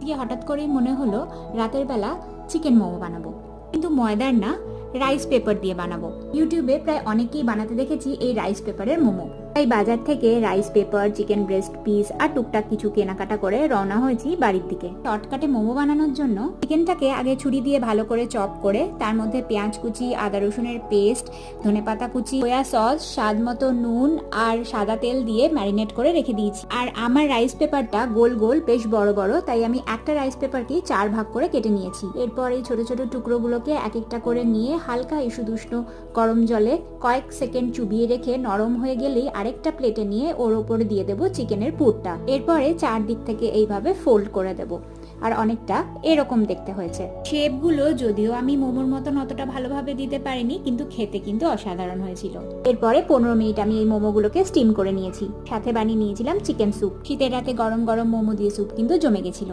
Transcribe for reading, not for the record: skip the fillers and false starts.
গিয়ে হঠাৎ করেই মনে হলো রাতের বেলা চিকেন মোমো বানাবো, কিন্তু ময়দার না, রাইস পেপার দিয়ে বানাবো। ইউটিউবে প্রায় অনেকেই বানাতে দেখেছি এই রাইস পেপারের মোমো। তাই বাজার থেকে rice paper, chicken breast piece আর টুকটাক কিছু কেনাকাটা করে রওনা হয়েছি বাড়ির দিকে। শর্টকাটে মোমো বানানোর জন্য চিকেনটাকে আগে ছুরি দিয়ে ভালো করে চপ করে তার মধ্যে পেঁয়াজ কুচি, আদা রসুনের পেস্ট, ধনেপাতা কুচি, সোয়া সস, স্বাদ মতো নুন আর সাদা তেল দিয়ে ম্যারিনেট করে রেখে দিয়েছি। আর আমার রাইস পেপারটা গোল গোল বেশ বড় বড়, তাই আমি একটা রাইস পেপারকে 4 ভাগ করে কেটে নিয়েছি। এরপর এই ছোট ছোট টুকরোগুলোকে এক একটা করে নিয়ে হালকা ইস্যু উষ্ণ গরম জলে কয়েক সেকেন্ড চুবিয়ে রেখে নরম হয়ে গেলেই আরেকটা প্লেটে নিয়ে ওর উপরে দিয়ে দেবো চিকেনের পুরটা। এরপরে চারদিক থেকে এইভাবে ফোল্ড করে দেব। আর অনেকটা এরকম দেখতে হয়েছে। শেপগুলো যদিও আমি মোমোর মতন অতটা ভালোভাবে দিতে পারিনি, কিন্তু খেতে কিন্তু অসাধারণ হয়েছিল। এরপরে 15 মিনিট আমি এই মোমোগুলোকে স্টিম করে নিয়েছি। সাথে বানিয়ে নিয়েছিলাম চিকেন স্যুপ। শীতের রাতে গরম গরম মোমো দিয়ে স্যুপ কিন্তু জমে গেছিল।